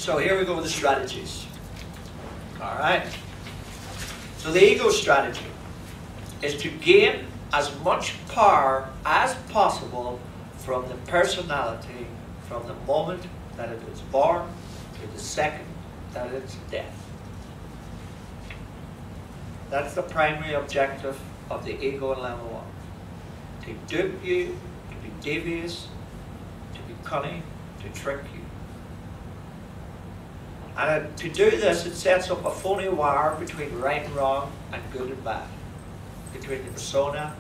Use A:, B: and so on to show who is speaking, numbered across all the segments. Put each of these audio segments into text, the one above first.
A: So here we go with the strategies. All right. So the ego strategy is to gain as much power as possible from the personality from the moment that it is born to the second that it's dead. That's the primary objective of the ego in level 1. To dupe you, to be devious, to be cunning, to trick you. And to do this, it sets up a phony wire between right and wrong and good and bad, between the persona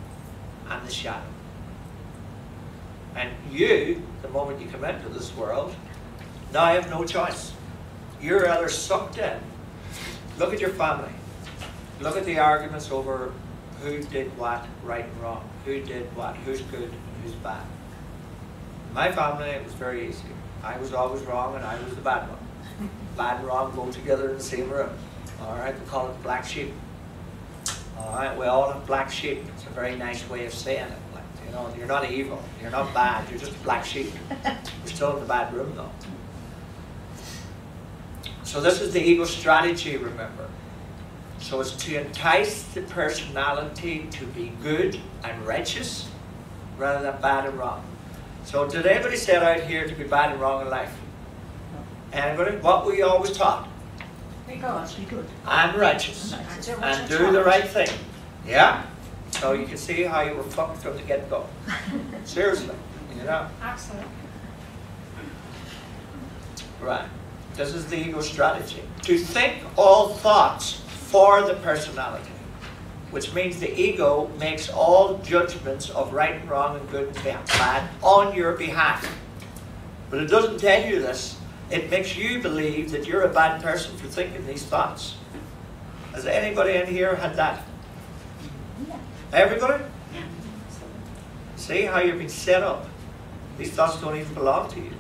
A: and the shadow. And you, the moment you come into this world, now have no choice. You're either sucked in. Look at your family. Look at the arguments over who did what, right and wrong. Who did what, who's good and who's bad. In my family, it was very easy. I was always wrong and I was the bad one. Bad and wrong go together in the same room. All right, we call it black sheep. All right, we all have black sheep. It's a very nice way of saying it. Like, you know, you're not evil, you're not bad, you're just a black sheep. You're still in the bad room though. So this is the ego strategy, remember. So it's to entice the personality to be good and righteous rather than bad and wrong. So did anybody set out here to be bad and wrong in life? Anybody? What were you always taught?
B: Be good. Be good.
A: And righteous. And do the right thing. Yeah? So you can see how you were fucked from the get-go. Seriously. You know?
B: Absolutely.
A: Right. This is the ego strategy. To think all thoughts for the personality. Which means the ego makes all judgments of right and wrong and good and bad on your behalf. But it doesn't tell you this. It makes you believe that you're a bad person for thinking these thoughts. Has anybody in here had that?
B: Yeah.
A: Everybody? Yeah. See how you've been set up? These thoughts don't even belong to you.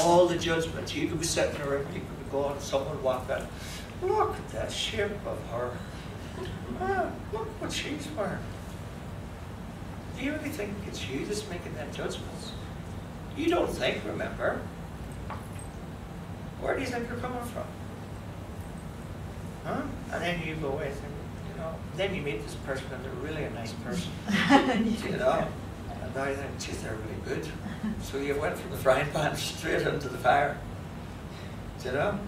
A: All the judgments. You could be sitting in a room, you could be going, someone would walk out. Look at that shape of her. Ah, look what she's wearing. Do you really think it's you that's making that judgments? You don't think, remember. Where do you think you're coming from? Huh? And then you go away and think, you know, then you meet this person and they're really a nice person. You know? And now you think, geez, they're really good. So you went from the frying pan straight into the fire. You know?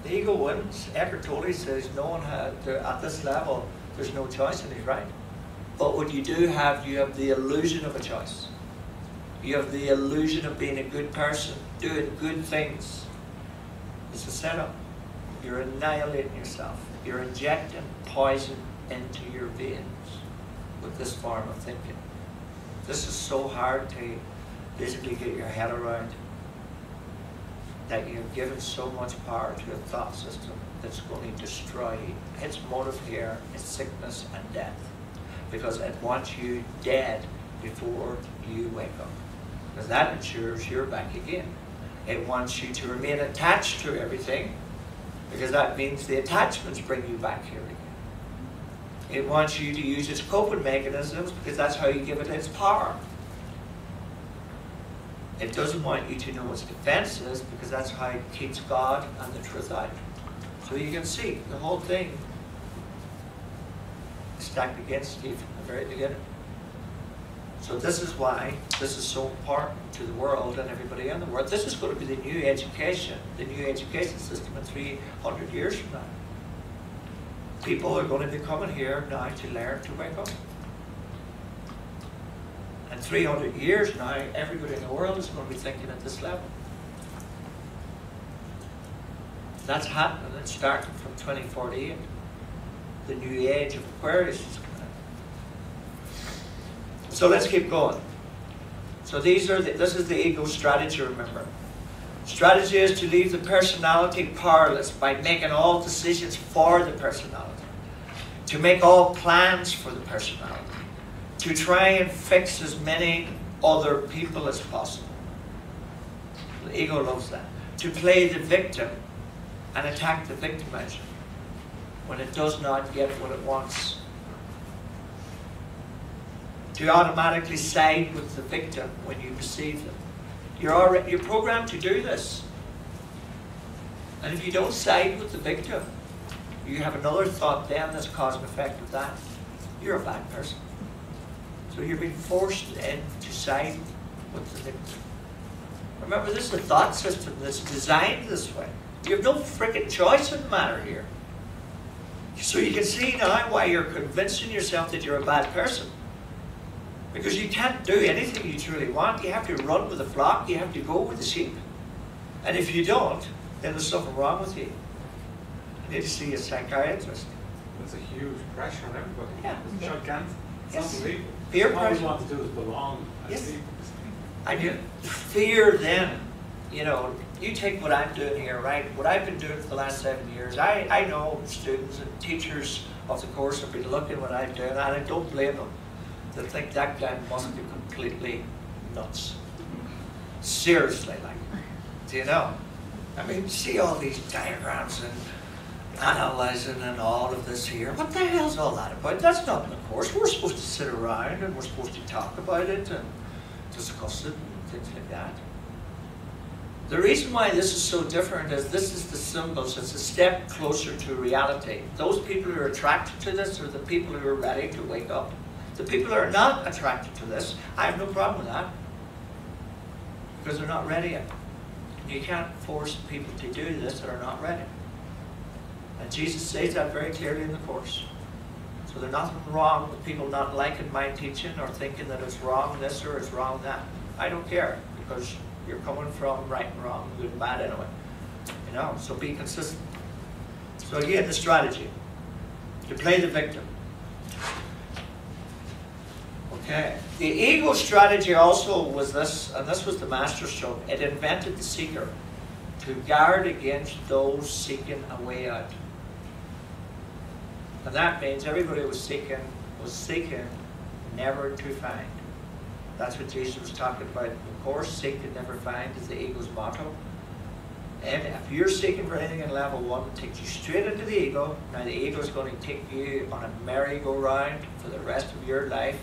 A: The ego wins. Eckhart Tolle says no one had, at this level, there's no choice, and he's right. But what you do have, you have the illusion of a choice. You have the illusion of being a good person, doing good things. It's a setup. You're annihilating yourself. You're injecting poison into your veins with this form of thinking. This is so hard to basically get your head around, that you've given so much power to a thought system that's going to destroy you. Its motive here is sickness and death, because it wants you dead before you wake up. Because that ensures you're back again. It wants you to remain attached to everything, because that means the attachments bring you back here again. It wants you to use its coping mechanisms, because that's how you give it its power. It doesn't want you to know its defenses, because that's how it keeps God and the truth out. So you can see the whole thing is stacked against you from the very beginning. So this is why this is so important to the world and everybody in the world. This is going to be the new education system in 300 years from now. People are going to be coming here now to learn to wake up. And 300 years now, everybody in the world is going to be thinking at this level. That's happening. It's starting from 2048. The new age of Aquarius is coming in. So let's keep going. So this is the ego strategy, remember. Strategy is to leave the personality powerless by making all decisions for the personality. To make all plans for the personality. To try and fix as many other people as possible. The ego loves that. To play the victim and attack the victimizer when it does not get what it wants. To automatically side with the victim when you perceive them. You're programmed to do this. And if you don't side with the victim, you have another thought then that's cause and effect of that. You're a bad person. So you're being forced in to side with the victim. Remember, this is a thought system that's designed this way. You have no freaking choice in the matter here. So you can see now why you're convincing yourself that you're a bad person. Because you can't do anything you truly want. You have to run with the flock. You have to go with the sheep. And if you don't, then there's something wrong with you. You need to see a psychiatrist.
C: There's a huge pressure on everybody.
A: Yeah.
C: It's gigantic. It's
A: Yes.
C: unbelievable.
A: Fear
C: All we
A: pressure.
C: want to do is belong as
A: Yes.
C: people.
A: And you fear then, you know, you take what I'm doing here, right? What I've been doing for the last 7 years, I know students and teachers of the course have been looking at what I'm doing, and I don't blame them. They think that guy must be completely nuts. Seriously, like, do you know? I mean, see all these diagrams and analyzing and all of this here. What the hell's all that about? That's not in the course. We're supposed to sit around and we're supposed to talk about it and discuss it and things like that. The reason why this is so different is this is the symbols. It's a step closer to reality. Those people who are attracted to this are the people who are ready to wake up. The people who are not attracted to this, I have no problem with that. Because they're not ready yet. You can't force people to do this that are not ready. And Jesus says that very clearly in the course. So there's nothing wrong with people not liking my teaching or thinking that it's wrong this or it's wrong that. I don't care, because you're coming from right and wrong, good and bad anyway. You know, so be consistent. So again, the strategy. To play the victim. Okay. The ego strategy also was this, and this was the master stroke. It invented the seeker to guard against those seeking a way out. And that means everybody was seeking never to find. That's what Jesus was talking about. Of course, seek to never find is the ego's motto. And if you're seeking for anything in level 1, it takes you straight into the ego. Now the ego is going to take you on a merry-go-round for the rest of your life,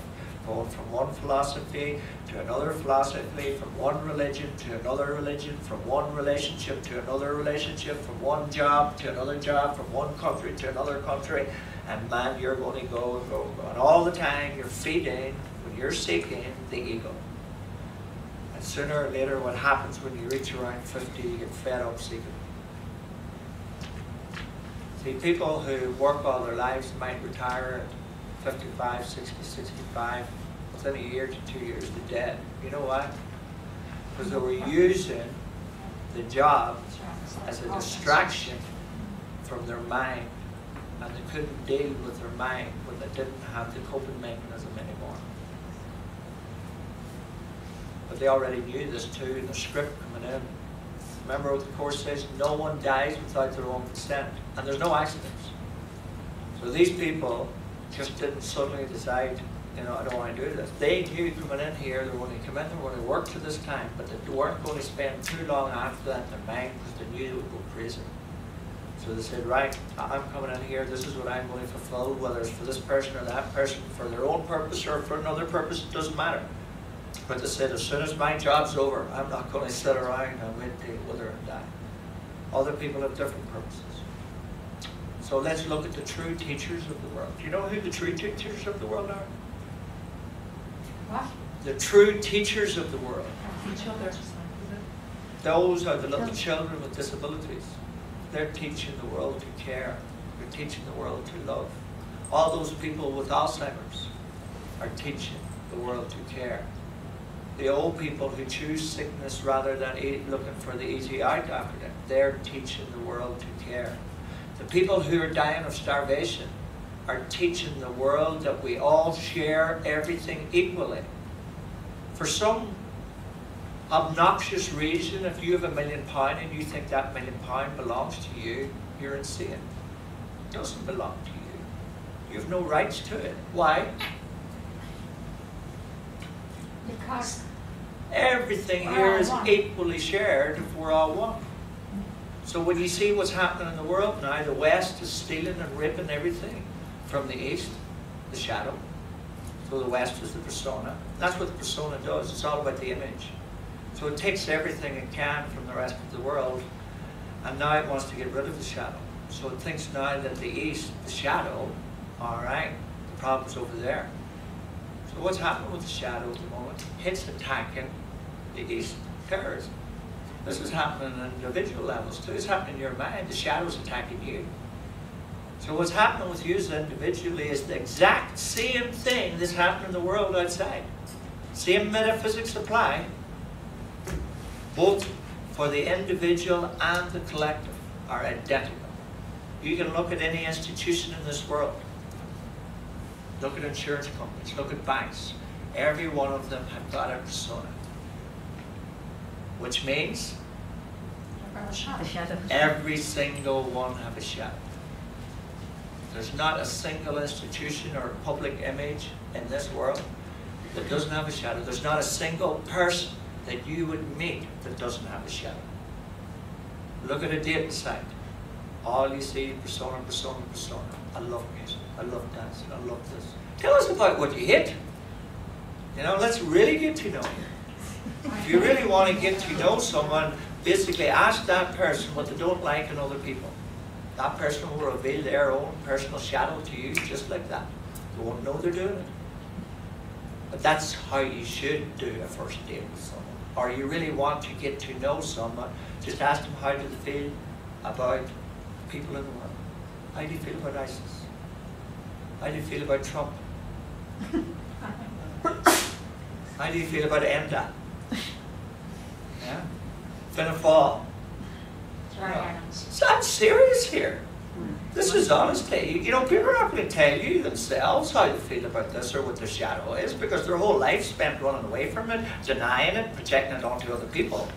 A: going from one philosophy to another philosophy, from one religion to another religion, from one relationship to another relationship, from one job to another job, from one country to another country. And man, you're going to go and go and go. And all the time you're feeding, when you're seeking, the ego. And sooner or later, what happens when you reach around 50, you get fed up seeking. See, people who work all their lives might retire at 55, 60, 65. Within a year to 2 years, they're dead. You know why? Because they were using the job as a distraction from their mind, and they couldn't deal with their mind when they didn't have the coping mechanism anymore. But they already knew this too in the script coming in. Remember what the course says? No one dies without their own consent. And there's no accidents. So these people just didn't suddenly decide, you know, I don't want to do this. They knew coming in here, they were going to come in, they were going to work to this time, but they weren't going to spend too long after that in their mind because they knew they would go crazy. So they said, right, I'm coming in here, this is what I'm going to fulfill, whether it's for this person or that person, for their own purpose or for another purpose, it doesn't matter. But they said, as soon as my job's over, I'm not going to sit around and wait to wither and die. Other people have different purposes. So let's look at the true teachers of the world. Do you know who the true teachers of the world are?
B: What?
A: The true teachers of the world.
B: Each other.
A: Those are the little children with disabilities. They're teaching the world to care. They're teaching the world to love. All those people with Alzheimer's are teaching the world to care. The old people who choose sickness rather than looking for the easy out after them, they're teaching the world to care. The people who are dying of starvation are teaching the world that we all share everything equally. For some obnoxious reason, if you have £1 million and you think that £1 million belongs to you, you're insane. It doesn't belong to you. You have no rights to it. Why?
B: Because
A: everything here is equally shared if we're all one. So when you see what's happening in the world now, the West is stealing and ripping everything from the East, the shadow. So the West is the persona. That's what the persona does. It's all about the image. So it takes everything it can from the rest of the world, and now it wants to get rid of the shadow. So it thinks now that the east, the shadow, all right, the problem's over there. So what's happening with the shadow at the moment? It's attacking the east terrorism. This is happening on individual levels too. It's happening in your mind. The shadow's attacking you. So what's happening with you individually is the exact same thing that's happening in the world outside. Same metaphysics apply, both for the individual and the collective are identical. You can look at any institution in this world. Look at insurance companies, look at banks. Every one of them have got a persona. Which means
B: The shadow.
A: every single one have a shadow. There's not a single institution or public image in this world that doesn't have a shadow. There's not a single person that you would meet that doesn't have a shadow. Look at a dating site. All you see, persona, persona, persona. I love music. I love dancing. I love this. Tell us about what you hate. You know, let's really get to know you. If you really want to get to know someone, basically ask that person what they don't like in other people. That person will reveal their own personal shadow to you just like that. You won't know they're doing it. But that's how you should do a first date with someone. Or you really want to get to know someone, just ask them how do they feel about people in the world. How do you feel about ISIS? How do you feel about Trump? How do you feel about ENDA? Yeah? Fianna Fáil. So I'm serious here. This is honesty. You know, people are not going to tell you themselves how they feel about this or what their shadow is because their whole life spent running away from it, denying it, projecting it onto other people.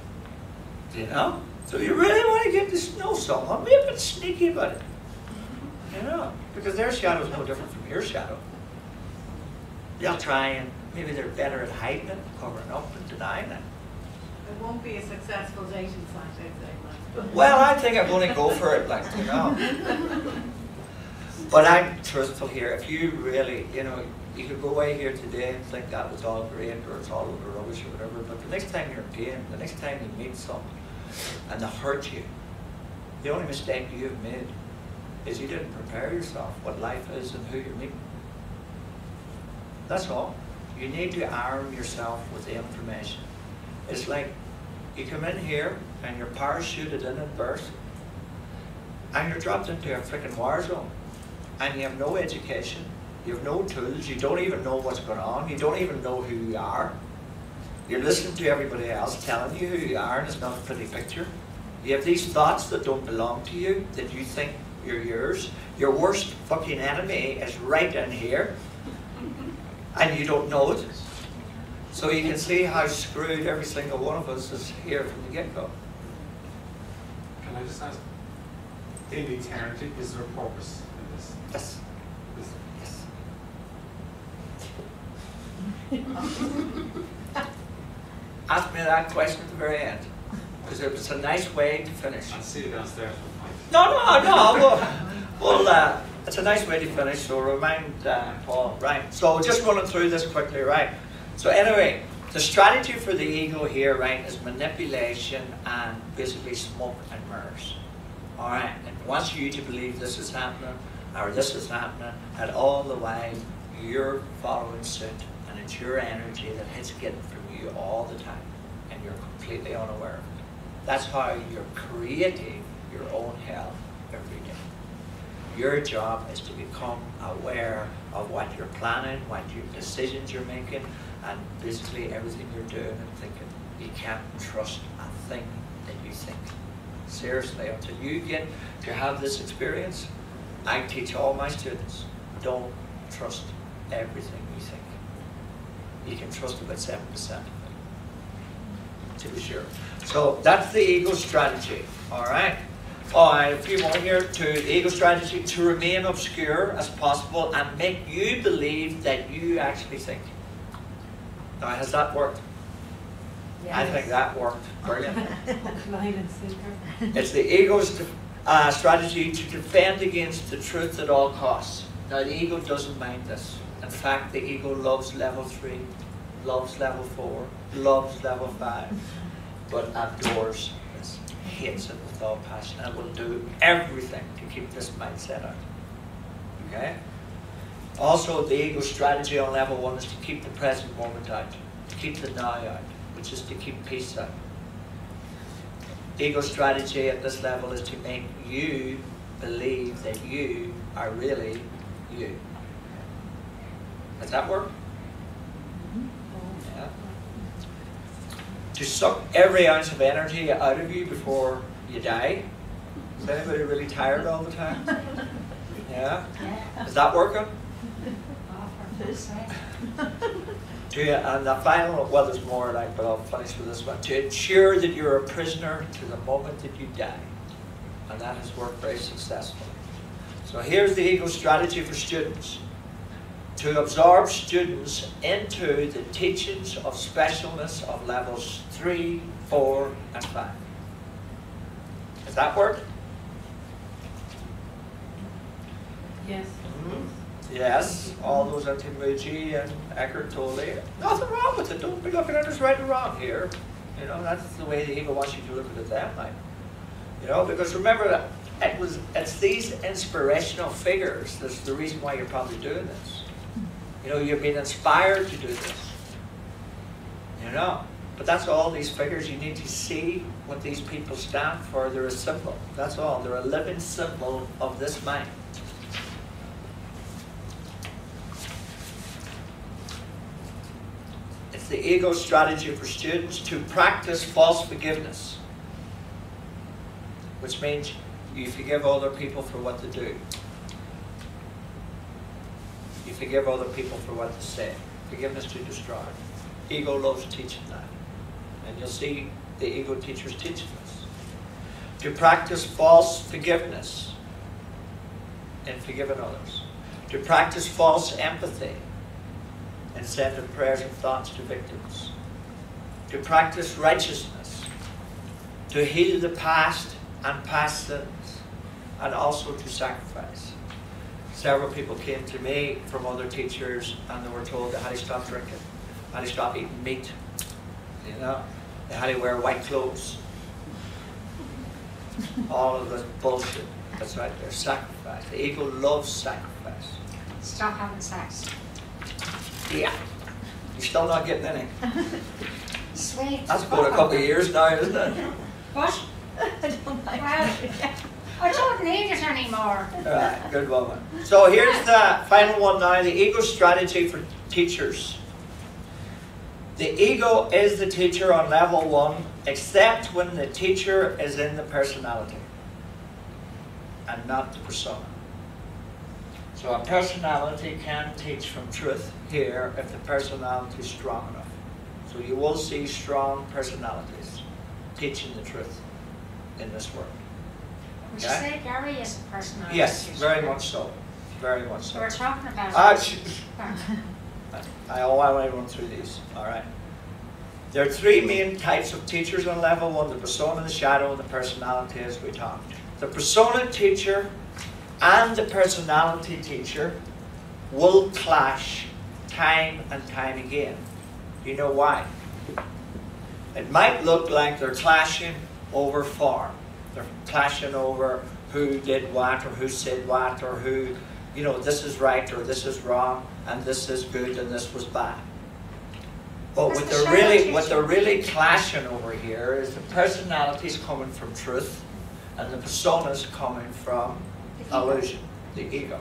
A: You know? So you really want to get to know someone, be a bit sneaky about it. You know? Because their shadow is no different from your shadow. They'll try and maybe they're better at hiding it, covering up and denying it.
D: It won't be a successful dating site, I'd say.
A: Well, I think I'm going to go for it, like, you know. But I'm truthful here. If you really, you know, you could go away here today and think that was all great or it's all over rubbish or whatever, but the next time you're in pain, the next time you meet someone and they hurt you, the only mistake you've made is you didn't prepare yourself what life is and who you're meeting. That's all. You need to arm yourself with the information. It's like you come in here and you're parachuted in at birth and you're dropped into a freaking war zone and you have no education, you have no tools, you don't even know what's going on, you don't even know who you are. You're listening to everybody else telling you who you are and it's not a pretty picture. You have these thoughts that don't belong to you, that you think you're yours. Your worst fucking enemy is right in here and you don't know it. So you can see how screwed every single one of us is here from the get-go.
C: Can I just ask, in eternity, is there a purpose in this?
A: Yes.
C: This-
A: Yes. Ask me that question at the very end, because it was a nice way to finish.
C: I'll see you downstairs.
A: No. Well, it's a nice way to finish, so remind Paul. Right, so just running through this quickly, right? So anyway, the strategy for the ego here, right, is manipulation and basically smoke and mirrors. All right, it wants you to believe this is happening, or this is happening, and all the while you're following suit, and it's your energy that it's getting from you all the time, and you're completely unaware of it. That's how you're creating your own hell every day. Your job is to become aware of what you're planning, what your decisions you're making, and basically everything you're doing and thinking. You can't trust a thing that you think. Seriously, until you get to have this experience, I teach all my students, don't trust everything you think. You can trust about 7% of it, to be sure. So that's the ego strategy, all right? All right, a few more here. To the ego strategy, to remain obscure as possible and make you believe that you actually think. Now, has that worked?
B: Yes.
A: I think that worked brilliant.
D: Line and sinker.
A: It's the ego's strategy to defend against the truth at all costs. Now, the ego doesn't mind this. In fact, the ego loves level 3, loves level 4, loves level 5. but adores this, hates it with all passion, and will do everything to keep this mindset out. Okay? Also, the ego strategy on level 1 is to keep the present moment out, to keep the now out, which is to keep peace out. The ego strategy at this level is to make you believe that you are really you. Does that work? Yeah. To suck every ounce of energy out of you before you die. Is anybody really tired all the time? Yeah? Is that working? And the final, well, there's more, but I'll finish with this one. To ensure that you're a prisoner to the moment that you die. And that has worked very successfully. So here's the ego strategy for students. To absorb students into the teachings of specialness of levels 3, 4, and 5. Does that work?
D: Yes.
A: Yes, all those are Timuji and Eckhart Tolle. Nothing wrong with it. Don't be looking at us right or wrong here. You know, that's the way the ego wants you to look at it that way. You know, because remember that it's these inspirational figures that's the reason why you're probably doing this. You know, you've been inspired to do this. You know, but that's all these figures. You need to see what these people stand for. They're a symbol. That's all. They're a living symbol of this mind. It's the ego strategy for students to practice false forgiveness, which means you forgive other people for what they do. You forgive other people for what they say. Forgiveness to destroy. Ego loves teaching that. And you'll see the ego teachers teaching this. To practice false forgiveness and forgiving others. To practice false empathy and sending prayers and thoughts to victims. To practice righteousness. To heal the past and past sins. And also to sacrifice. Several people came to me from other teachers and they were told they had to stop drinking, had to stop eating meat, you know, they had to wear white clothes. All of this bullshit that's right there, sacrifice. The ego loves sacrifice.
B: Stop having sex.
A: Yeah, you're still not getting any.
B: Sweet.
A: That's about a couple of years now, isn't it?
B: What?
E: I don't like
B: Well, I don't need it anymore.
A: Right, good woman. So here's the final one now, the ego strategy for teachers. The ego is the teacher on level 1, except when the teacher is in the personality and not the persona. So a personality can teach from truth here if the personality is strong enough. So you will see strong personalities teaching the truth in this world.
B: Would you
A: Okay?
B: say Gary is a personality?
A: Yes, very much so. Very much
B: So
A: so.
B: we're talking about
A: I want to run through these. All right. There are 3 main types of teachers on level 1, the persona, the shadow, and the personality, as we talked. The persona teacher and the personality teacher will clash time and time again. Do you know why? It might look like they're clashing over form. They're clashing over who did what or who said what or who, you know, this is right or this is wrong and this is good and this was bad. But what they're really clashing over here is the personalities coming from truth and the personas coming from illusion, the ego.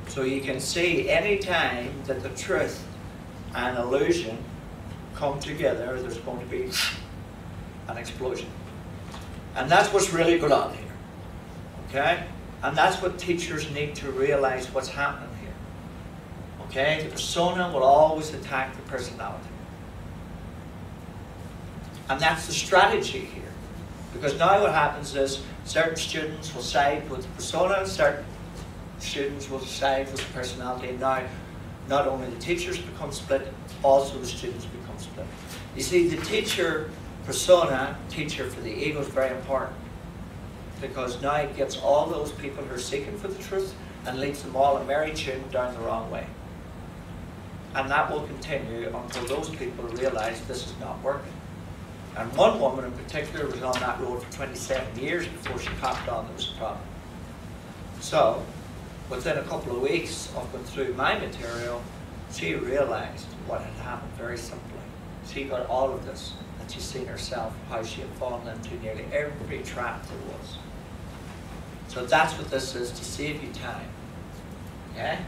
A: So you can see any time that the truth and illusion come together, there's going to be an explosion. And that's what's really good on here. Okay? And that's what teachers need to realize what's happening here. Okay? The persona will always attack the personality. And that's the strategy here. Because now what happens is certain students will side with the persona, certain students will side with the personality. And now not only the teachers become split, also the students become split. You see, the teacher persona, teacher for the ego, is very important. Because now it gets all those people who are seeking for the truth and leads them all a merry tune down the wrong way. And that will continue until those people realize this is not working. And one woman in particular was on that road for 27 years before she caught on there was a problem. So, within a couple of weeks of going through my material, she realized what had happened very simply. She got all of this, and she's seen herself how she had fallen into nearly every trap there was. So that's what this is, to save you time. Okay?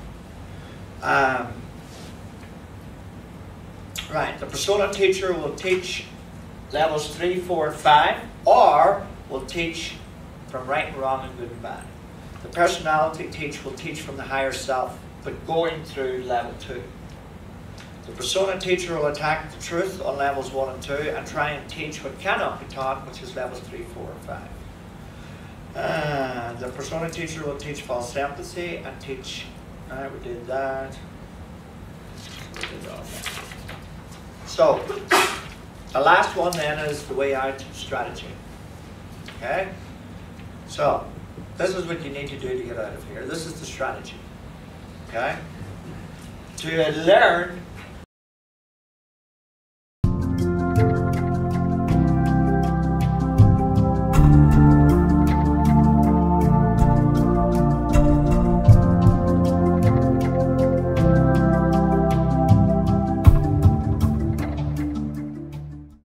A: Right, the persona teacher will teach levels 3, 4, and 5, or will teach from right and wrong and good and bad. The personality teacher will teach from the higher self, but going through level 2. The persona teacher will attack the truth on levels 1 and 2 and try and teach what cannot be taught, which is levels 3, 4, and 5. The persona teacher will teach false empathy and teach, we did that. We did all that. So, the last one then is the way out strategy. Okay? So, this is what you need to do to get out of here. This is the strategy. Okay? To learn